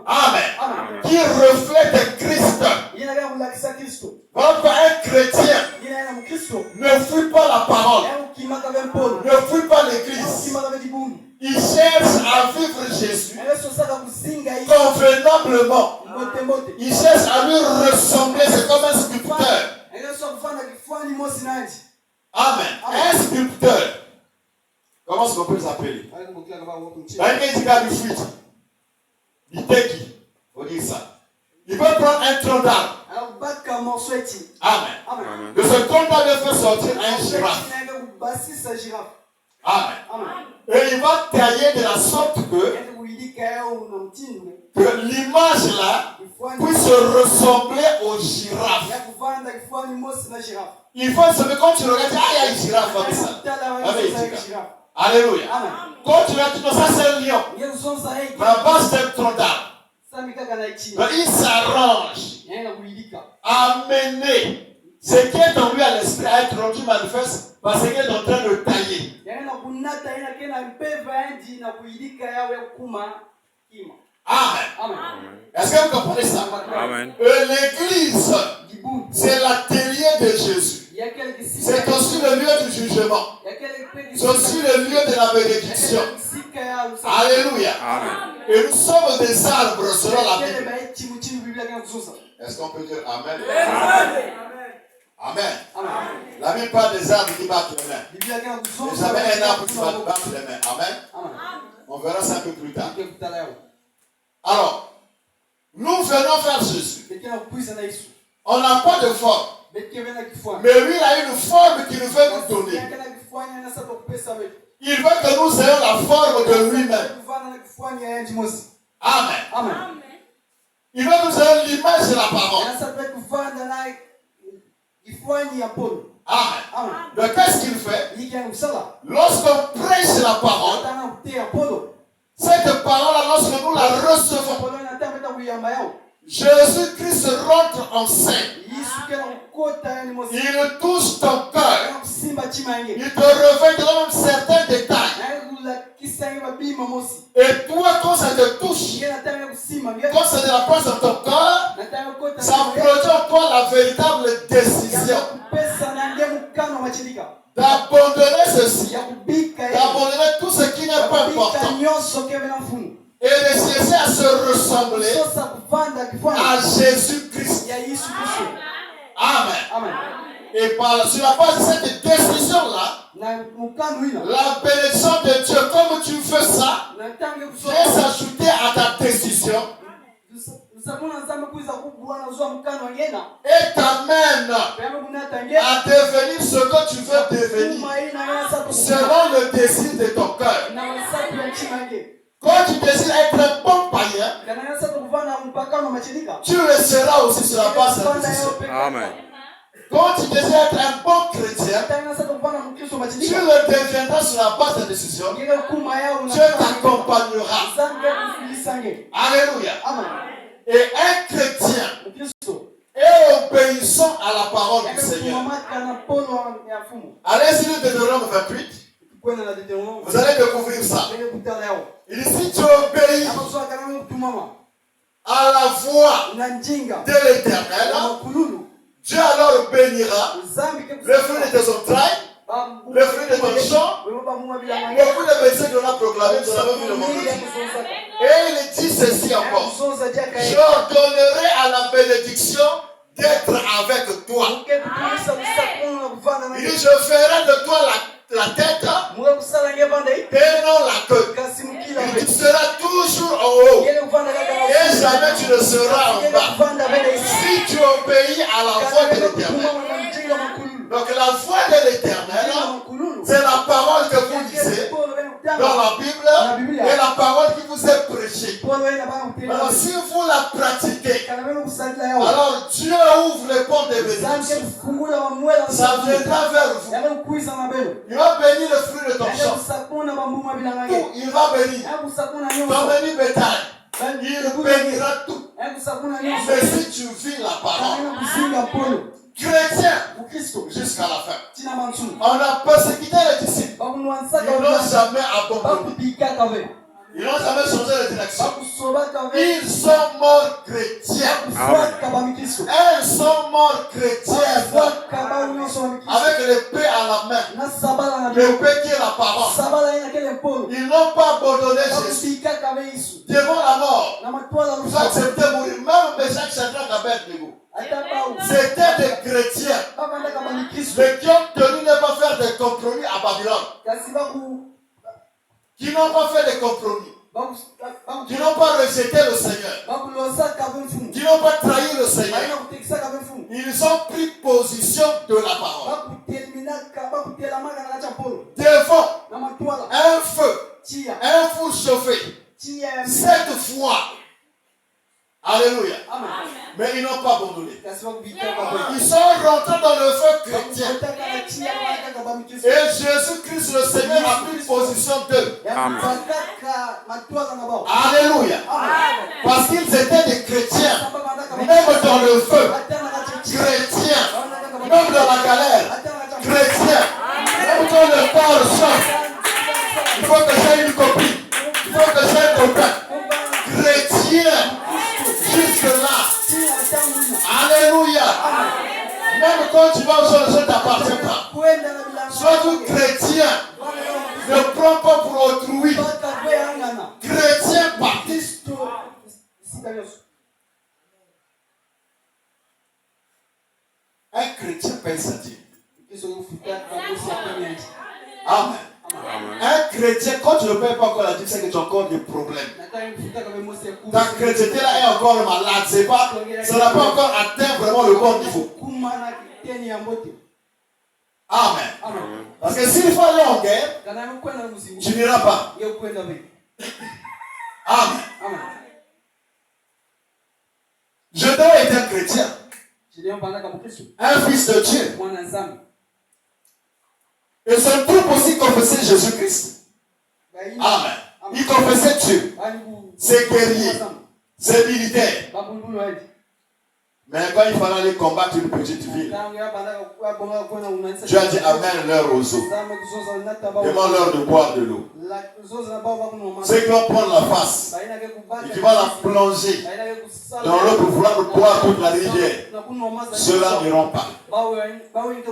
Amen. Qui reflète Christ. Quand un chrétien ne fuit pas la parole, ne fuit pas l'église, il cherche à vivre Jésus convenablement. Il cherche à lui ressembler. C'est comme un sculpteur. Amen. Un sculpteur. Comment est-ce qu'on peut les appeler? Il peut prendre un tronc d'arbre. Amen. De ce tronc d'arbre, il peut sortir un girafe. Amen. Et il va tailler de la sorte que l'image là puisse ressembler au girafe. Il faut savoir quand tu regardes, il y a une girafe comme ça. Alléluia. Quand tu regardes, ça c'est un lion. La base c'est un tronc d'arbre. Il s'arrange à mener ce qui est en lui à l'esprit à être rendu manifeste parce qu'il est en train de tailler. Amen. Est-ce que vous comprenez ça? Amen. L'église, c'est l'atelier de Jésus. C'est aussi le lieu du jugement. C'est aussi le lieu de la bénédiction. Alléluia. Amen. Et nous sommes des arbres selon la Bible. Est-ce qu'on peut dire Amen? Amen. La Bible parle des arbres qui battent les mains. Mais jamais un arbre qui va battre les mains. Amen. On verra ça un peu plus tard. Alors, nous venons vers Jésus. On n'a pas de forme. Mais lui, il a une forme qu'il veut nous donner. Il veut que nous ayons la forme de lui-même. Amen. Il veut que nous ayons l'image de la parole. Amen. Donc qu'est-ce qu'il fait? Lorsqu'on prêche la parole, cette parole, lorsque nous la recevons, Jésus-Christ rentre en scène. Il touche ton cœur. Il te révèle quand même certains détails. Et toi, quand ça te touche, quand c'est de la place dans ton cœur, ça produit en toi la véritable décision d'abandonner ceci, d'abandonner tout ce qui n'est pas important et de chercher à se ressembler à Jésus-Christ. Amen. Et sur la base de cette décision-là, la bénédiction de Dieu, comme tu fais ça, vient s'ajouter à ta décision et t'amène à devenir ce que tu veux devenir selon le désir de ton cœur. Quand tu désires être un bon païen, tu le seras aussi sur la base de la décision. Amen. Quand tu désires être un bon chrétien, tu le deviendras sur la base de la décision. Dieu t'accompagnera. Alléluia. Et un chrétien est obéissant à la parole du Seigneur. Allez-y, le Deutéronome 28. Vous allez découvrir ça. Il dit, si tu obéis à la voix de l'Éternel, Dieu alors bénira le fruit de tes entrailles, le fruit de ton champ, beaucoup de versets qu'on a proclamés, nous avons vu le monde. Et il dit ceci encore: j'ordonnerai à la bénédiction d'être avec toi. Il dit, je ferai de toi la tête et non la queue. Tu seras toujours en haut et jamais tu ne seras en bas si tu obéis à la voix de l'Éternel. Donc la voix de l'Éternel, c'est la parole que vous lisez dans la Bible et la parole qui vous est prêchée. Alors si vous la pratiquez, alors Dieu ouvre les portes des bénédictions. Ça viendra vers vous. Il va bénir le fruit de ton champ. Tout, il va bénir. Ton béni bétail. Il bénira tout. Mais si tu vis la parole, chrétien, jusqu'à la fin. On a persécuté les disciples. Ils n'ont jamais abandonné. Ils n'ont jamais changé de direction. Ils sont morts chrétiens. Elles sont morts chrétiens. Avec l'épée à la main. L'épée qui est la parole. Ils n'ont pas abandonné Jésus. Devant la mort. Vous acceptez mourir. Même Meshach, Shadrach, Abednego. C'était des chrétiens. Mais qui ont tenu ne pas faire de compromis à Babylone. Qui n'ont pas fait de compromis. Qui n'ont pas rejeté le Seigneur. Qui n'ont pas trahi le Seigneur. Ils ont pris position de la parole. Devant un feu chauffé. 7 fois. Alléluia. Amen. Mais ils n'ont pas abandonné. Ils sont rentrés dans le feu chrétien. Et Jésus-Christ le Seigneur a pris position d'eux. Alléluia. Parce qu'ils étaient des chrétiens. Même dans le feu. Chrétiens. Même dans la galère. Chrétiens. Même quand le corps change. Il faut que j'ai une copie. Il faut que j'ai un copain. Chrétiens. Jusque-là. Alléluia. Même quand tu vas au sol, ne t'appartient pas. Sois tout chrétien. Ne prends pas pour autrui. Chrétien baptiste. Un chrétien paye sa dîme. Amen. Un chrétien, quand tu ne payes pas encore la dîme, c'est que tu as encore des problèmes. Ta chrétienté là est encore malade. Ça n'a pas encore atteint vraiment le bon niveau. Amen. Parce que s'il faut aller en guerre, tu n'iras pas. Amen. Je dois être un chrétien. Un fils de Dieu. Et son troupe aussi confessait Jésus-Christ. Amen. Il confessait Dieu. C'est guerrier. C'est militaire. Mais quand il fallait aller combattre une petite ville, Dieu a dit amène leur aux eaux. Demande-leur de boire de l'eau. Ceux qui vont prendre la face et qui vont la plonger dans l'eau pour vouloir boire toute la rivière, ceux-là n'iront pas.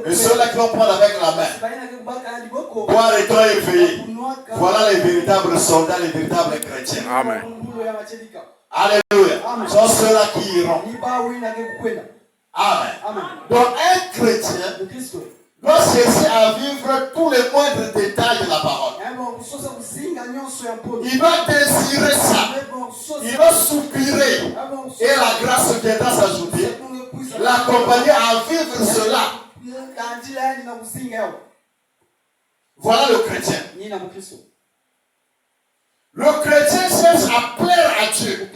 Et ceux-là qui vont prendre avec la main, boire et toi éveillé, voilà les véritables soldats, les véritables chrétiens. Amen. Alléluia. Sont ceux-là qui iront. Amen. Donc un chrétien doit chercher à vivre tous les moindres détails de la parole. Il va désirer ça. Il va soupirer. Et la grâce viendra s'ajouter. L'accompagner à vivre cela. Voilà le chrétien. Le chrétien cherche à plaire à Dieu.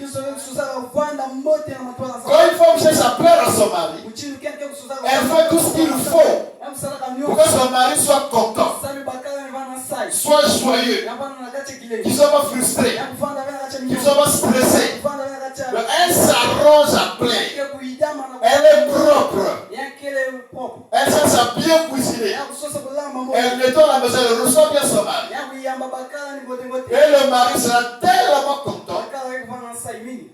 Quand une femme cherche à plaire à son mari, elle fait tout ce qu'il faut pour que son mari soit content, soit joyeux, qu'il ne soit pas frustré, qu'il ne soit pas stressé. Elle s'arrange à plaire. Elle est propre. Elle cherche à bien cuisiner. Elle nettoie la maison, elle reçoit bien son mari. Et le mari sera tellement content.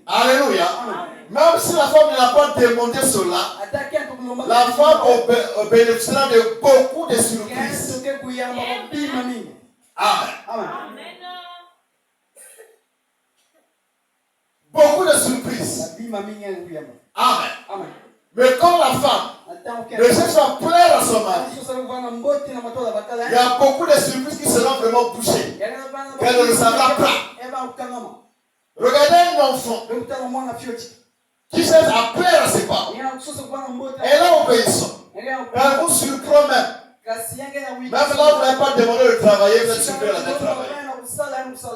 Alléluia. Même si la femme n'a pas demandé cela, la femme bénéficiera de beaucoup de surprises. Amen. Beaucoup de surprises. Amen. Mais quand la femme ne cherche à plaire à son mari, il y a beaucoup de surprises qui seront vraiment bouchées. Elle ne le saura pas. Regardez un enfant qui cherche à plaire à ses parents. Elle est obéissante. Elle vous surprend même. Même là, vous n'avez pas demandé de travailler, vous êtes surpris à la travailler.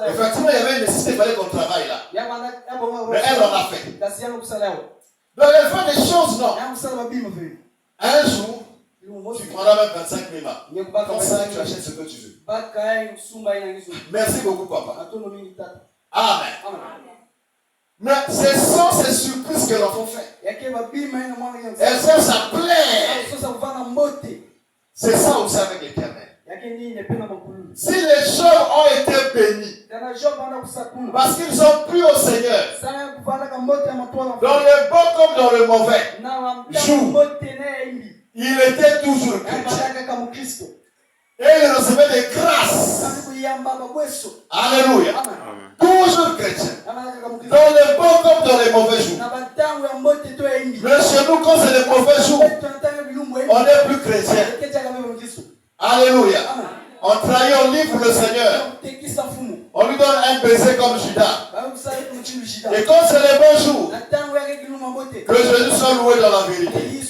Effectivement, il y avait une nécessité, il fallait qu'on travaille là. Mais elle en a fait. Donc elle fait des choses, non. Un jour, tu prendras même 25 000 balles. Comme ça, tu achètes ce que tu veux. Merci beaucoup, papa. Amen. Mais ce sont ces surprises que l'enfant fait. Elle cherche à plaire. C'est ça aussi avec l'Éternel. Si les Job ont été bénis, parce qu'ils ont plu au Seigneur, dans le bon comme dans le mauvais jour, il était toujours chrétien. Et il recevait des grâces. Alléluia. Toujours chrétien. Dans les bons comme dans les mauvais jours. Mais chez nous, quand c'est les mauvais jours, on n'est plus chrétien. Alléluia. On trahit, on livre le Seigneur. On lui donne un baiser comme Judas. Et quand c'est les bons jours, que Jésus soit loué dans la vérité.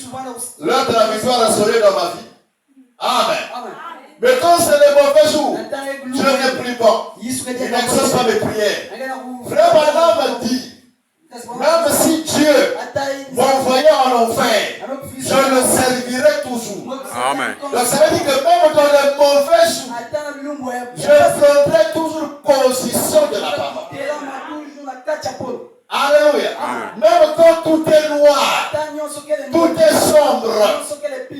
L'heure de la victoire est sonnée dans ma vie. Amen. Mais quand c'est les mauvais jours, Dieu n'est plus bon. Il n'exauce pas mes prières. Frère Branham me dit, même si Dieu m'envoyait en enfer, je le servirai toujours. Amen. Donc ça veut dire que même dans les mauvais jours, je prendrai toujours position de la parole. Alléluia. Même quand tout est noir, tout est sombre,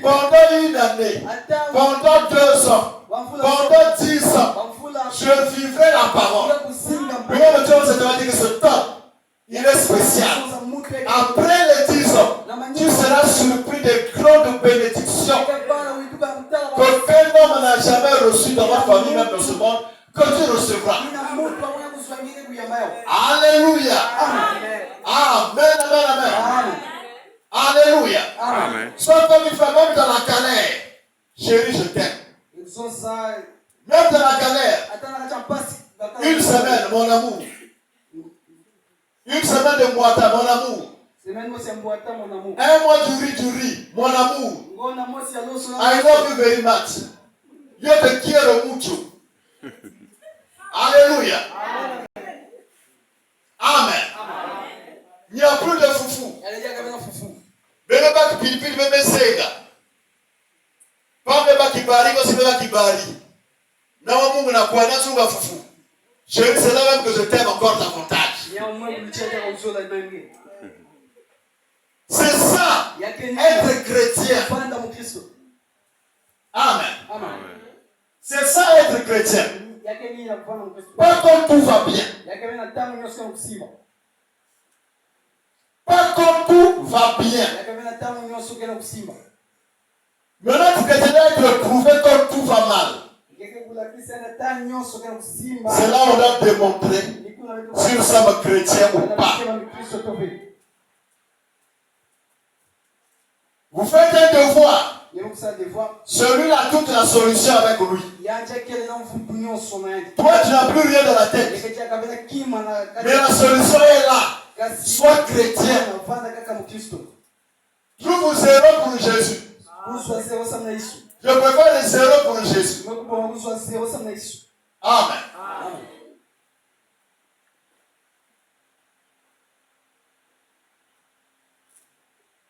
pendant une année, pendant 2 ans, pendant 10 ans, je vivrai la parole. Mais même Dieu, ça veut dire que ce temps, il est spécial. Après les 10 ans, tu seras surpris des grandes bénédictions qu'aucun homme n'a jamais reçu dans ma famille, même dans ce monde, que tu recevras. Alléluia. Amen, amen, amen. Alléluia. Soit comme une femme, même dans la galère. Chérie, je t'aime. Même dans la galère. Une semaine, mon amour. Une semaine de moita, mon amour. Un mois du riz, mon amour. I love you very much. Yo te quiero mucho. Alléluia. Amen. Il n'y a plus de foufou. Bebe baki pilipili bebe sega. Pambe baki bari kosi baki bari. Na Mungu na kwa nasu nga fufu. Chérie, c'est là même que je t'aime encore davantage. C'est ça, être chrétien. Amen. C'est ça, être chrétien. Pas quand tout va bien. Pas quand tout va bien. Maintenant, tu peux être prouvé quand tout va mal. C'est là où on doit démontrer si nous sommes chrétiens ou pas. Vous faites un devoir. Celui-là a toute la solution avec lui. Toi, tu n'as plus rien dans la tête. Mais la solution est là. Sois chrétien. Trouve 0 pour Jésus. Je préfère les 0 pour Jésus. Amen.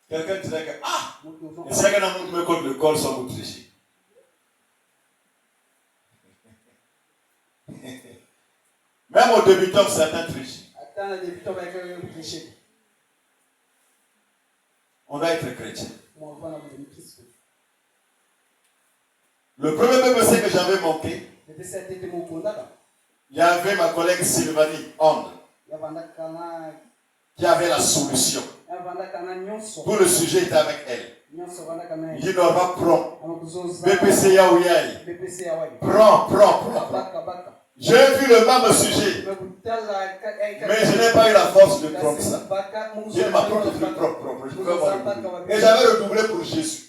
Quelqu'un dirait que c'est que nous me compte le col sans vous tricher. Même au débutant, certains trichent. On doit être chrétien. Le premier verset que j'avais manqué, il y avait ma collègue Sylvanie Hond qui avait la solution. Tout le sujet était avec elle. Il n'aura prend. BPC Yaouyai. Prends. J'ai vu le même sujet. Mais je n'ai pas eu la force de prendre ça. J'ai ma propre. Et j'avais redoublé pour Jésus.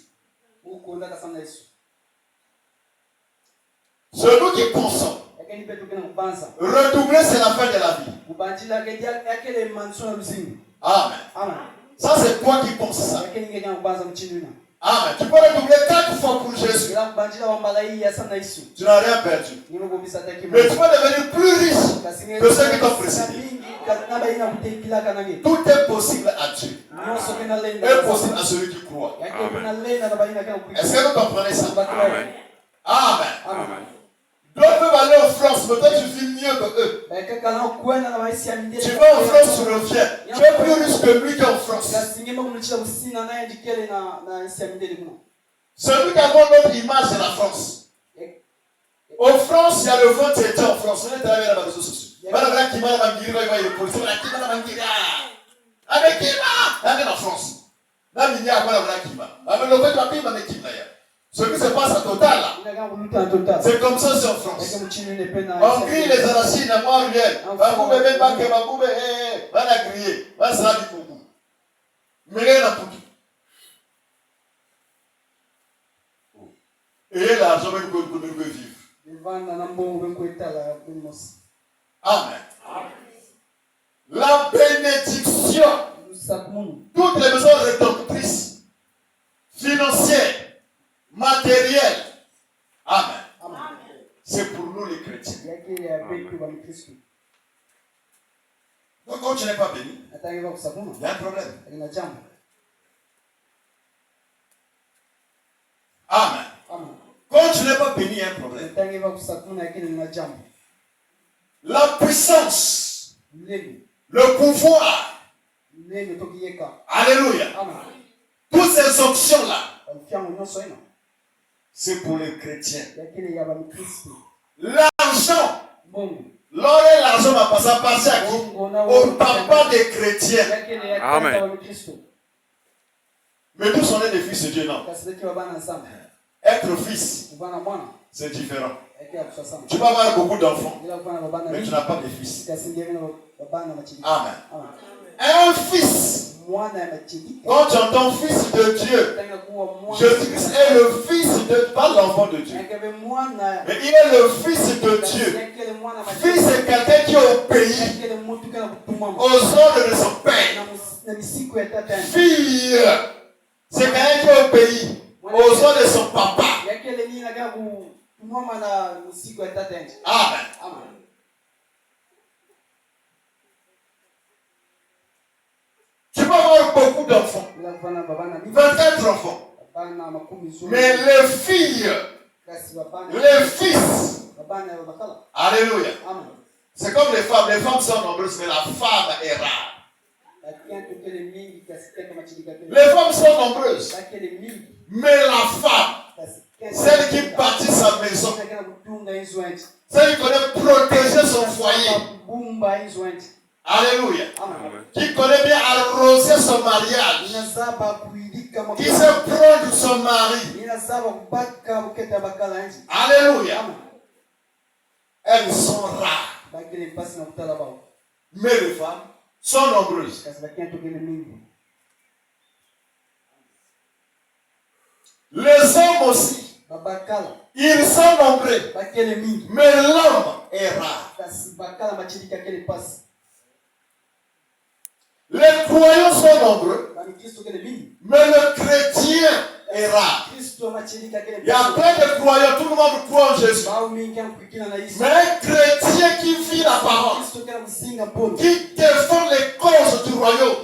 C'est nous qui pensons. Redoubler, c'est la fin de la vie. Amen. Ça, c'est toi qui penses ça. Amen. Tu peux redoubler 4 fois pour Jésus. Tu n'as rien perdu. Mais tu peux devenir plus riche que ceux qui t'ont précédé. Tout est possible à Dieu. Et possible à celui qui croit. Est-ce que vous comprenez ça? Amen. D'autres peuvent aller en France, mais toi tu vis mieux que eux. Tu vas en France, tu reviens. Tu es plus riche que lui qui est en France. Celui qui a notre image, c'est la France. En France, il y a le vote était en France. On est allé à la réseaux sociaux. Voilà qui m'a la il va le policier. Voilà qui m'a la avec qui m'a en France. Là, il y a voilà qui m'a. Avec le vote rapide, avec qui m'a. Ce qui se passe à Total là. C'est comme ça c'est en France. On crie les arachides à moi, Ariel. Va vous bébé, va que va vous bébé. Va la crier. Va se ravi pour vous. Mais rien n'a pour tout. Et l'argent, même que vous devez vivre. Amen. La bénédiction, toutes les besoins rédemptrices, financières, matérielles, amen. C'est pour nous les chrétiens. Donc quand tu n'es pas béni, il y a un problème. Amen. Quand tu n'es pas béni, il y a un problème. La puissance, le pouvoir, alléluia, toutes ces options-là, c'est pour les chrétiens. L'argent, l'argent va passer à passer à qui? Au papa des chrétiens. Amen. Mais tous on est des fils de Dieu, non? Être fils, c'est différent. Tu peux avoir beaucoup d'enfants, mais tu n'as pas de fils. Amen. Un fils, quand tu entends fils de Dieu, Jésus-Christ est le fils de, pas l'enfant de Dieu, mais il est le fils de Dieu. Fils, c'est quelqu'un qui obéit aux ordres de son père. Fille, c'est quelqu'un qui obéit aux ordres de son papa. Amen. Tu peux avoir beaucoup d'enfants, 24 enfants, mais les filles, les fils, alléluia. C'est comme les femmes sont nombreuses, mais la femme est rare. Les femmes sont nombreuses, mais la femme, celle qui bâtit sa maison, celle qui connaît protéger son foyer, alléluia, qui connaît bien arroser son mariage, qui sait prendre son mari, alléluia. Elles sont rares, mais les femmes sont nombreuses. Les hommes aussi, ils sont nombreux, mais l'homme est rare. Les croyants sont nombreux, mais le chrétien est rare. Il y a plein de croyants, tout le monde croit en Jésus. Mais un chrétien qui vit la parole, qui défend les causes du royaume.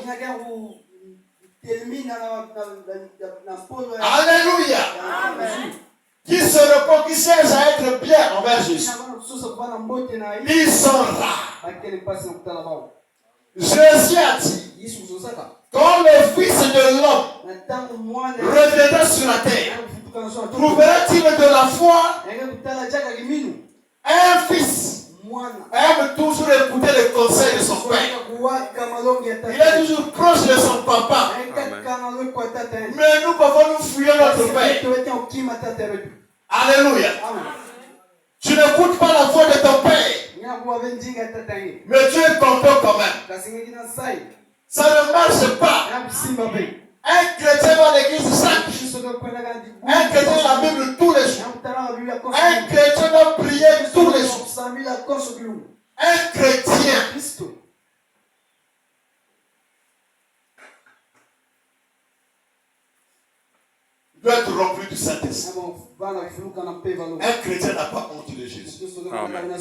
Alléluia. Qui se repose, qui cherche à être bien envers Jésus. Ils sont rares. Jésus a dit, quand le Fils de l'homme reviendra sur la terre, trouvera-t-il de la foi? Un fils aime toujours écouter les conseils de son père. Il est toujours proche de son papa. Mais nous pouvons nous fuir notre père. Alléluia. Tu n'écoutes pas la voix de ton père, mais tu es content quand même. Ça ne marche pas. Un chrétien va à l'église chaque jour. Un chrétien lit la Bible tous les jours. Un chrétien doit prier tous les jours. Un chrétien doit être rempli du Saint-Esprit. Un chrétien n'a pas honte de Jésus. Amen.